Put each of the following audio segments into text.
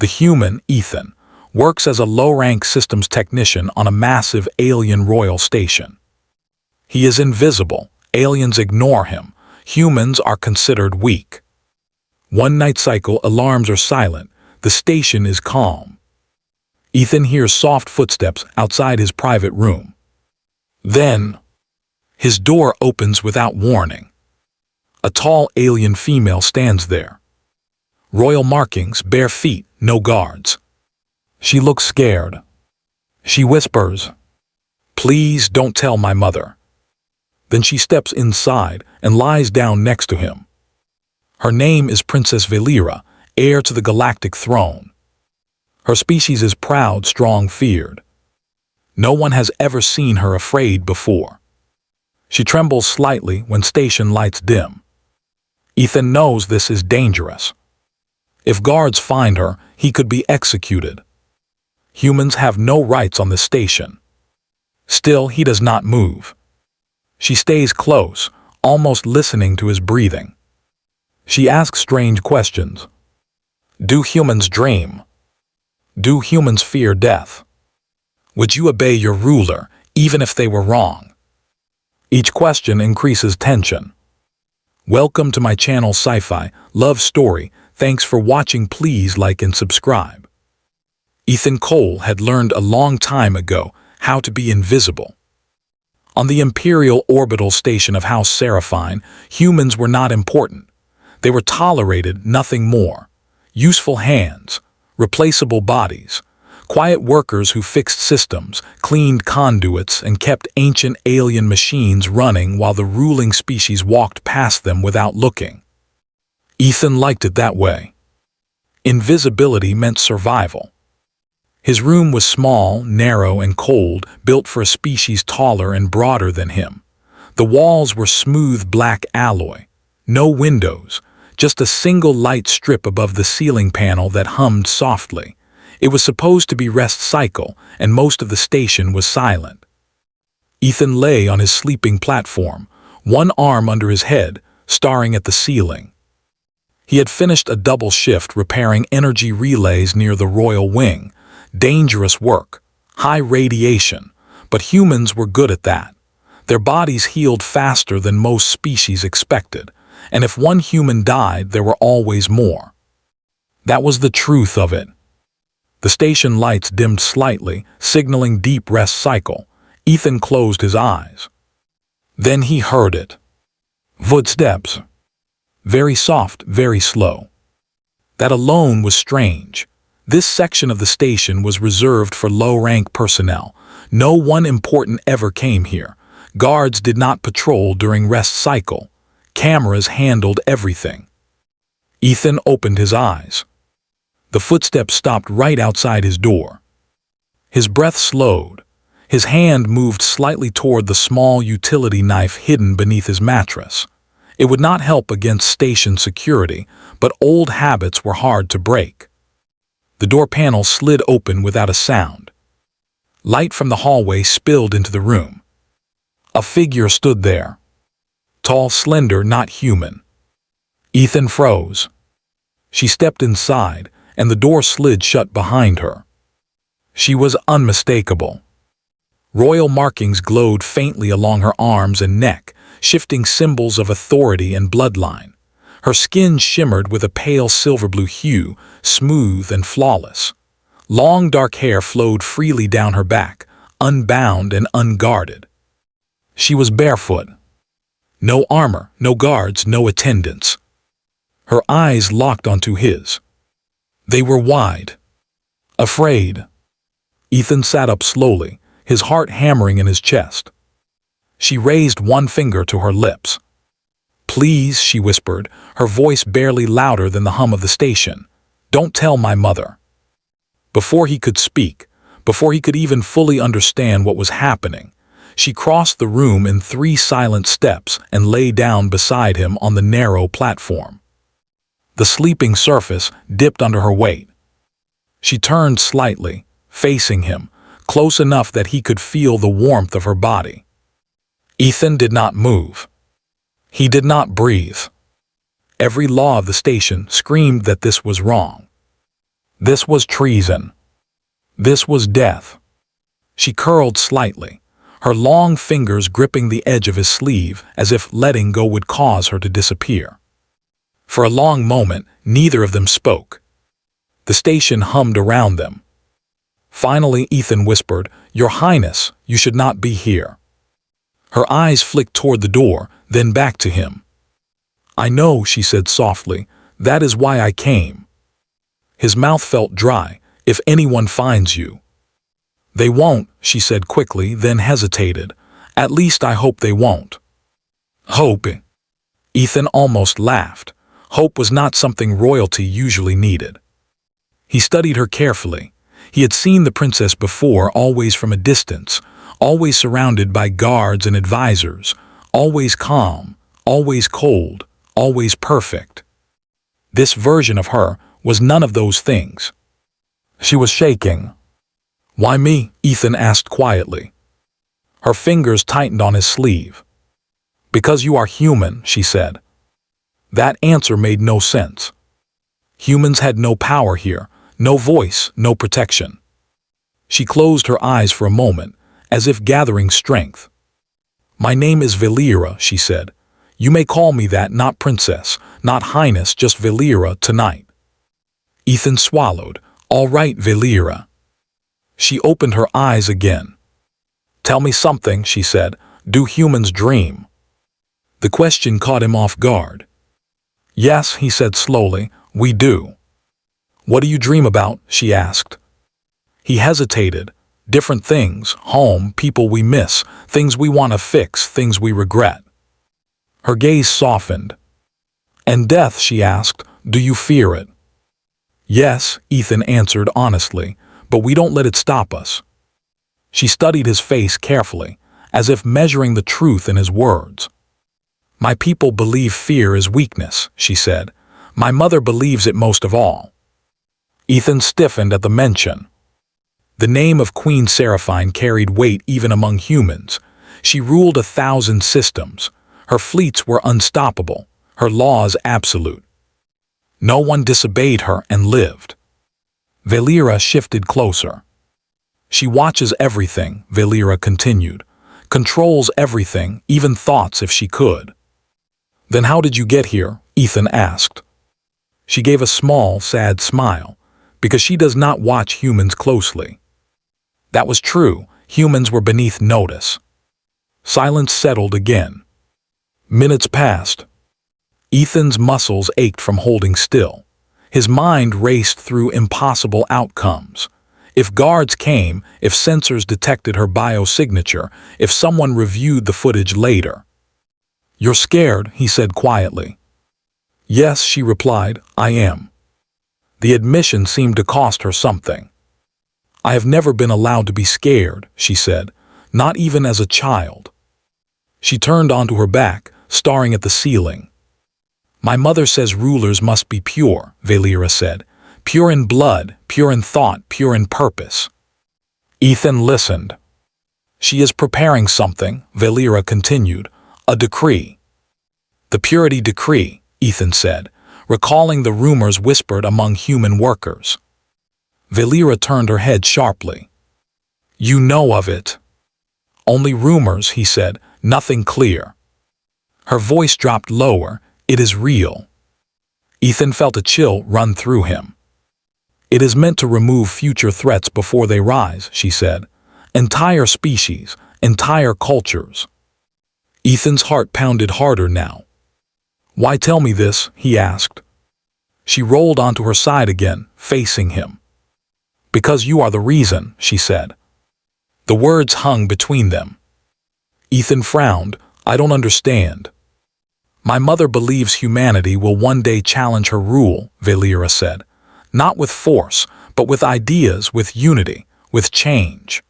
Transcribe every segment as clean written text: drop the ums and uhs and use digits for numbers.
The human, Ethan, works as a low-rank systems technician on a massive alien royal station. He is invisible, aliens ignore him, humans are considered weak. One night cycle, alarms are silent, the station is calm. Ethan hears soft footsteps outside his private room. Then, his door opens without warning. A tall alien female stands there. Royal markings, bare feet, no guards. She looks scared. She whispers, "Please don't tell my mother." Then she steps inside and lies down next to him. Her name is Princess Valera, heir to the galactic throne. Her species is proud, strong, feared. No one has ever seen her afraid before. She trembles slightly when station lights dim. Ethan knows this is dangerous. If guards find her, he could be executed. Humans have no rights on the station. Still, he does not move. She stays close, almost listening to his breathing. She asks strange questions. Do humans dream? Do humans fear death? Would you obey your ruler, even if they were wrong? Each question increases tension. Welcome to my channel Sci-Fi, Love Story. Thanks for watching. Please like and subscribe. Ethan Cole had learned a long time ago how to be invisible. On the Imperial Orbital Station of House Seraphine, humans were not important. They were tolerated, nothing more. Useful hands, replaceable bodies, quiet workers who fixed systems, cleaned conduits, and kept ancient alien machines running while the ruling species walked past them without looking. Ethan liked it that way. Invisibility meant survival. His room was small, narrow, and cold, built for a species taller and broader than him. The walls were smooth black alloy. No windows, just a single light strip above the ceiling panel that hummed softly. It was supposed to be rest cycle, and most of the station was silent. Ethan lay on his sleeping platform, one arm under his head, staring at the ceiling. He had finished a double shift repairing energy relays near the royal wing. Dangerous work, high radiation, but humans were good at that. Their bodies healed faster than most species expected, and if one human died, there were always more. That was the truth of it. The station lights dimmed slightly, signaling deep rest cycle. Ethan closed his eyes. Then he heard it. Footsteps. Very soft, very slow. That alone was strange. This section of the station was reserved for low-rank personnel. No one important ever came here. Guards did not patrol during rest cycle. Cameras handled everything. Ethan opened his eyes. The footsteps stopped right outside his door. His breath slowed. His hand moved slightly toward the small utility knife hidden beneath his mattress. It would not help against station security, but old habits were hard to break. The door panel slid open without a sound. Light from the hallway spilled into the room. A figure stood there. Tall, slender, not human. Ethan froze. She stepped inside, and the door slid shut behind her. She was unmistakable. Royal markings glowed faintly along her arms and neck, shifting symbols of authority and bloodline. Her skin shimmered with a pale silver-blue hue, smooth and flawless. Long dark hair flowed freely down her back, unbound and unguarded. She was barefoot. No armor, no guards, no attendants. Her eyes locked onto his. They were wide. Afraid. Ethan sat up slowly, his heart hammering in his chest. She raised one finger to her lips. "Please," she whispered, her voice barely louder than the hum of the station. "Don't tell my mother." Before he could speak, before he could even fully understand what was happening, she crossed the room in 3 silent steps and lay down beside him on the narrow platform. The sleeping surface dipped under her weight. She turned slightly, facing him, close enough that he could feel the warmth of her body. Ethan did not move. He did not breathe. Every law of the station screamed that this was wrong. This was treason. This was death. She curled slightly, her long fingers gripping the edge of his sleeve as if letting go would cause her to disappear. For a long moment, neither of them spoke. The station hummed around them. Finally, Ethan whispered, "Your Highness, you should not be here." Her eyes flicked toward the door, then back to him. "I know," she said softly. "That is why I came." His mouth felt dry. "If anyone finds you." "They won't," she said quickly, then hesitated. "At least I hope they won't." Hope? Ethan almost laughed. Hope was not something royalty usually needed. He studied her carefully. He had seen the princess before, always from a distance, always surrounded by guards and advisors, always calm, always cold, always perfect. This version of her was none of those things. She was shaking. "Why me?" Ethan asked quietly. Her fingers tightened on his sleeve. "Because you are human," she said. That answer made no sense. Humans had no power here, no voice, no protection. She closed her eyes for a moment, as if gathering strength. "My name is Valera," she said. "You may call me that, not princess, not highness, just Valera tonight." Ethan swallowed. "All right, Valera." She opened her eyes again. "Tell me something," she said. "Do humans dream?" The question caught him off guard. "Yes," he said slowly, "we do." "What do you dream about?" she asked. He hesitated. "Different things, home, people we miss, things we want to fix, things we regret." Her gaze softened. "And death?" she asked. "Do you fear it?" "Yes," Ethan answered honestly, "but we don't let it stop us." She studied his face carefully, as if measuring the truth in his words. "My people believe fear is weakness," she said. "My mother believes it most of all." Ethan stiffened at the mention. The name of Queen Seraphine carried weight even among humans. She ruled 1,000 systems. Her fleets were unstoppable, her laws absolute. No one disobeyed her and lived. Valera shifted closer. "She watches everything," Valera continued. "Controls everything, even thoughts if she could." "Then how did you get here?" Ethan asked. She gave a small, sad smile. "Because she does not watch humans closely." That was true. Humans were beneath notice. Silence settled again. Minutes passed. Ethan's muscles ached from holding still. His mind raced through impossible outcomes. If guards came, if sensors detected her biosignature, if someone reviewed the footage later. "You're scared," he said quietly. "Yes," she replied, "I am." The admission seemed to cost her something. "I have never been allowed to be scared," she said, "not even as a child." She turned onto her back, staring at the ceiling. "My mother says rulers must be pure," Valera said. "Pure in blood, pure in thought, pure in purpose." Ethan listened. "She is preparing something," Valera continued. "A decree." "The purity decree," Ethan said, recalling the rumors whispered among human workers. Valera turned her head sharply. "You know of it." "Only rumors," he said, "nothing clear." Her voice dropped lower. "It is real." Ethan felt a chill run through him. "It is meant to remove future threats before they rise," she said. "Entire species, entire cultures." Ethan's heart pounded harder now. "Why tell me this?" he asked. She rolled onto her side again, facing him. "Because you are the reason," she said. The words hung between them. Ethan frowned. "I don't understand." "My mother believes humanity will one day challenge her rule," Valera said. "Not with force, but with ideas, with unity, with change."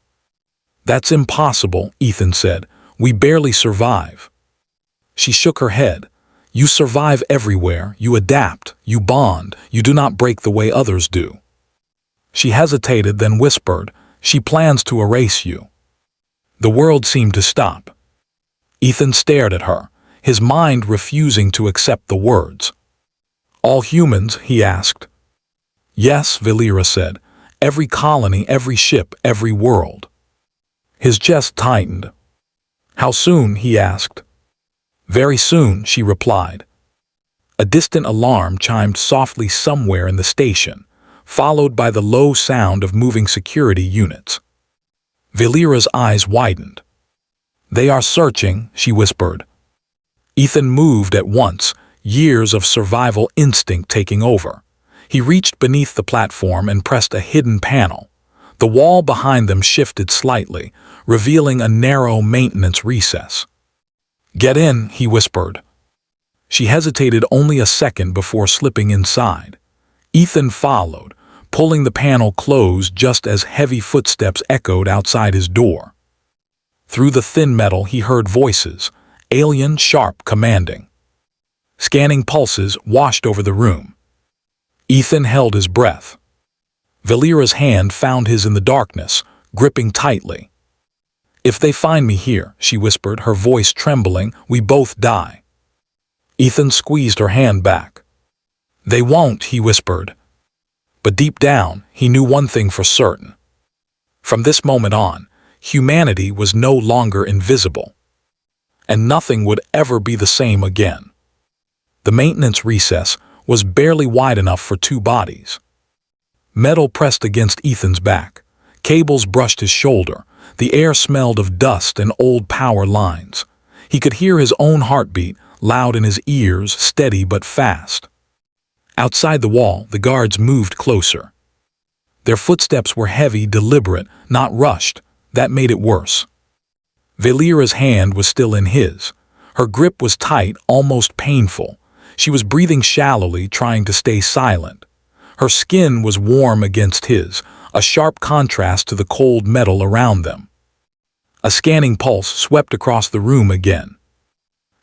"That's impossible," Ethan said. "We barely survive." She shook her head. "You survive everywhere, you adapt, you bond, you do not break the way others do." She hesitated, then whispered, "She plans to erase you." The world seemed to stop. Ethan stared at her, his mind refusing to accept the words. "All humans?" he asked. Yes, Valera said. Every colony, every ship, every world. His chest tightened. How soon? He asked. Very soon, she replied. A distant alarm chimed softly somewhere in the station, followed by the low sound of moving security units. Valera's eyes widened. They are searching, she whispered. Ethan moved at once, years of survival instinct taking over. He reached beneath the platform and pressed a hidden panel. The wall behind them shifted slightly, revealing a narrow maintenance recess. Get in, he whispered. She hesitated only a second before slipping inside. Ethan followed, pulling the panel closed just as heavy footsteps echoed outside his door. Through the thin metal he heard voices, alien, sharp, commanding. Scanning pulses washed over the room. Ethan held his breath. Valera's hand found his in the darkness, gripping tightly. If they find me here, she whispered, her voice trembling, we both die. Ethan squeezed her hand back. They won't, he whispered. But deep down, he knew one thing for certain. From this moment on, humanity was no longer invisible. And nothing would ever be the same again. The maintenance recess was barely wide enough for two bodies. Metal pressed against Ethan's back. Cables brushed his shoulder. The air smelled of dust and old power lines. He could hear his own heartbeat, loud in his ears, steady but fast. Outside the wall, the guards moved closer. Their footsteps were heavy, deliberate, not rushed. That made it worse. Valera's hand was still in his. Her grip was tight, almost painful. She was breathing shallowly, trying to stay silent. Her skin was warm against his, a sharp contrast to the cold metal around them. A scanning pulse swept across the room again.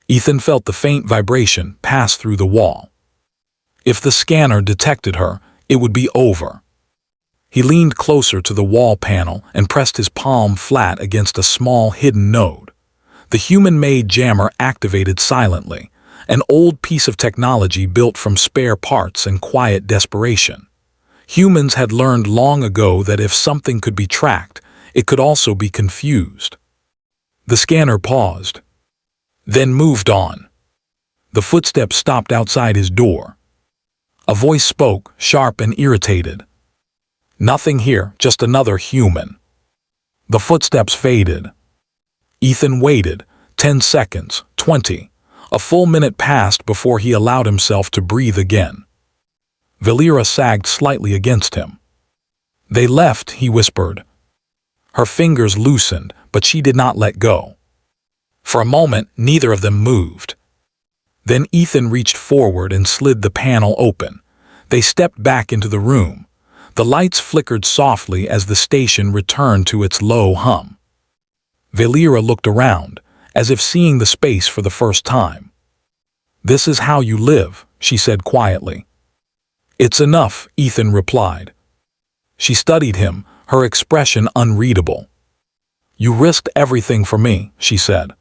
Ethan felt the faint vibration pass through the wall. If the scanner detected her, it would be over. He leaned closer to the wall panel and pressed his palm flat against a small hidden node. The human-made jammer activated silently, an old piece of technology built from spare parts and quiet desperation. Humans had learned long ago that if something could be tracked, it could also be confused. The scanner paused, then moved on. The footsteps stopped outside his door. A voice spoke, sharp and irritated. Nothing here, just another human. The footsteps faded. Ethan waited, 10 seconds, 20. A full minute passed before he allowed himself to breathe again. Valera sagged slightly against him. They left, he whispered. Her fingers loosened, but she did not let go. For a moment, neither of them moved. Then Ethan reached forward and slid the panel open. They stepped back into the room. The lights flickered softly as the station returned to its low hum. Valera looked around, as if seeing the space for the first time. This is how you live, she said quietly. It's enough, Ethan replied. She studied him, her expression unreadable. You risked everything for me, she said.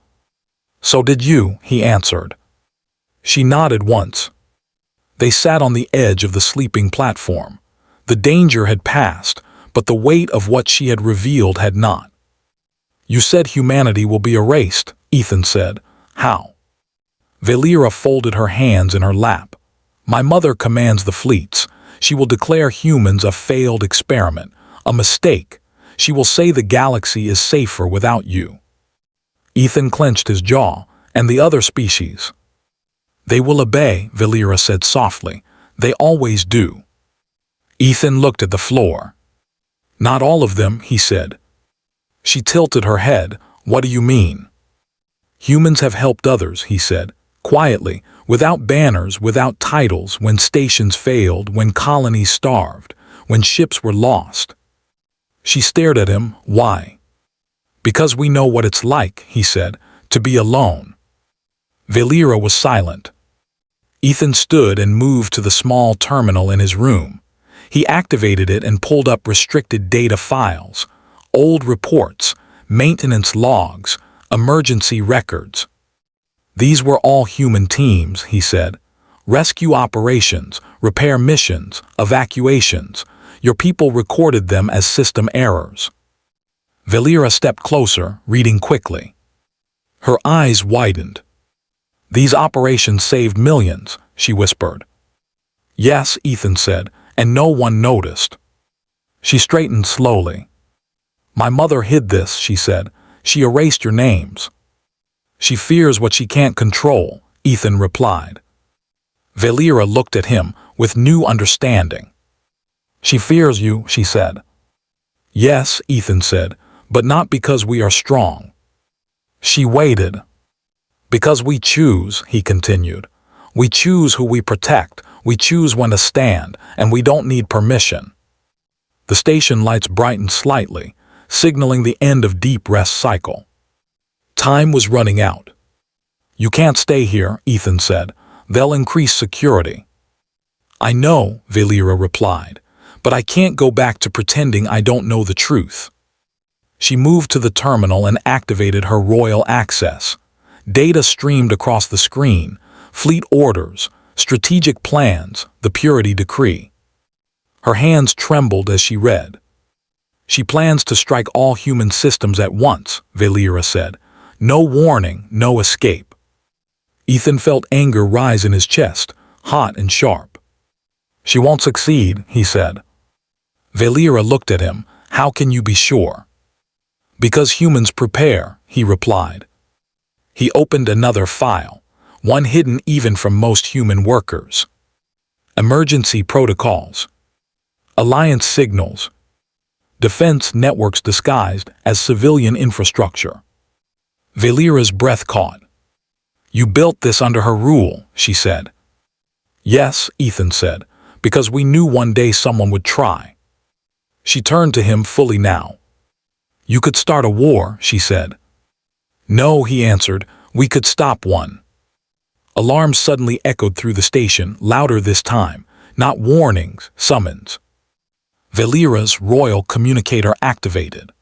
So did you, he answered. She nodded once. They sat on the edge of the sleeping platform. The danger had passed, but the weight of what she had revealed had not. You said humanity will be erased, Ethan said. How? Valera folded her hands in her lap. My mother commands the fleets. She will declare humans a failed experiment, a mistake. She will say the galaxy is safer without you. Ethan clenched his jaw. And the other species? They will obey, Valera said softly. They always do. Ethan looked at the floor. Not all of them, he said. She tilted her head. What do you mean? Humans have helped others, he said, quietly, without banners, without titles, when stations failed, when colonies starved, when ships were lost. She stared at him. Why? Because we know what it's like, he said, to be alone. Valera was silent. Ethan stood and moved to the small terminal in his room. He activated it and pulled up restricted data files, old reports, maintenance logs, emergency records. These were all human teams, he said, Rescue operations, repair missions, evacuations. Your people recorded them as system errors. Valera stepped closer, reading quickly. Her eyes widened. These operations saved millions, she whispered. Yes, Ethan said, and no one noticed. She straightened slowly. My mother hid this, she said. She erased your names. She fears what she can't control, Ethan replied. Valera looked at him with new understanding. She fears you, she said. Yes, Ethan said, but not because we are strong. She waited. Because we choose, he continued. We choose who we protect, we choose when to stand, and we don't need permission. The station lights brightened slightly, signaling the end of deep rest cycle. Time was running out. You can't stay here, Ethan said. They'll increase security. I know, Valera replied, but I can't go back to pretending I don't know the truth. She moved to the terminal and activated her royal access. Data streamed across the screen, fleet orders, strategic plans, the purity decree. Her hands trembled as she read. She plans to strike all human systems at once, Valera said. No warning, no escape. Ethan felt anger rise in his chest, hot and sharp. She won't succeed, he said. Valera looked at him. How can you be sure? Because humans prepare, he replied. He opened another file, one hidden even from most human workers. Emergency protocols. Alliance signals. Defense networks disguised as civilian infrastructure. Valera's breath caught. You built this under her rule, she said. Yes, Ethan said, because we knew one day someone would try. She turned to him fully now. You could start a war, she said. No, he answered, we could stop one. Alarms suddenly echoed through the station, louder this time, not warnings, summons. Valera's royal communicator activated.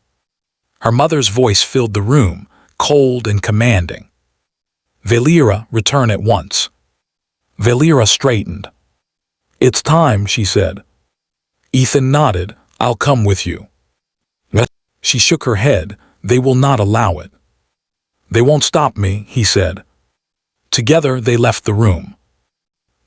Her mother's voice filled the room, cold and commanding. Valera, return at once. Valera straightened. It's time, she said. Ethan nodded. I'll come with you. She shook her head. They will not allow it. They won't stop me, he said. Together they left the room.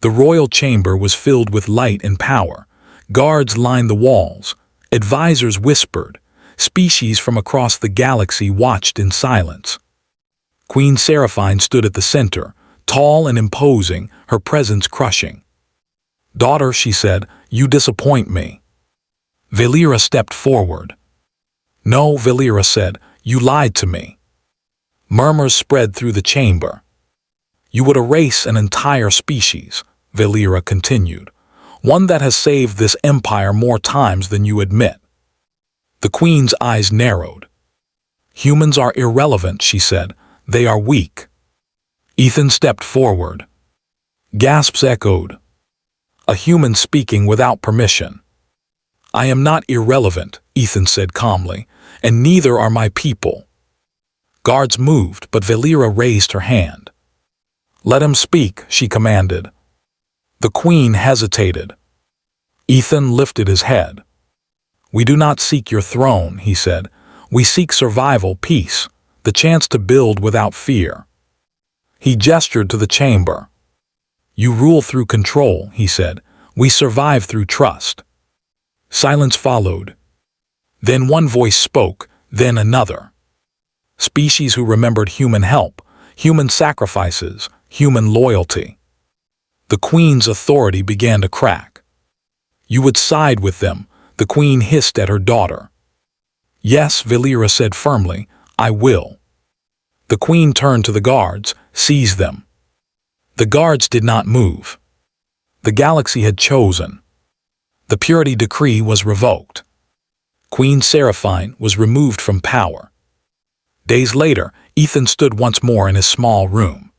The royal chamber was filled with light and power. Guards lined the walls. Advisors whispered. Species from across the galaxy watched in silence. Queen Seraphine stood at the center, tall and imposing, her presence crushing. Daughter, she said, you disappoint me. Valera stepped forward. No, Valera said, you lied to me. Murmurs spread through the chamber. You would erase an entire species, Valera continued, one that has saved this empire more times than you admit. The queen's eyes narrowed. Humans are irrelevant, she said. They are weak. Ethan stepped forward. Gasps echoed. A human speaking without permission. I am not irrelevant, Ethan said calmly, and neither are my people. Guards moved, but Valera raised her hand. Let him speak, she commanded. The queen hesitated. Ethan lifted his head. We do not seek your throne, he said. We seek survival, peace, the chance to build without fear. He gestured to the chamber. You rule through control, he said. We survive through trust. Silence followed. Then one voice spoke, then another. Species who remembered human help, human sacrifices, human loyalty. The queen's authority began to crack. You would side with them, the queen hissed at her daughter. Yes, Valera said firmly, I will. The queen turned to the guards, seized them. The guards did not move. The galaxy had chosen. The purity decree was revoked. Queen Seraphine was removed from power. Days later, Ethan stood once more in his small room.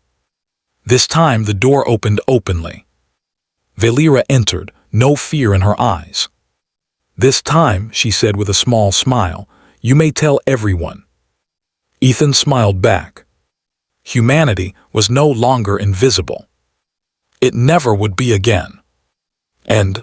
This time the door opened openly. Valera entered, no fear in her eyes. This time, she said with a small smile, you may tell everyone. Ethan smiled back. Humanity was no longer invisible. it never would be again. And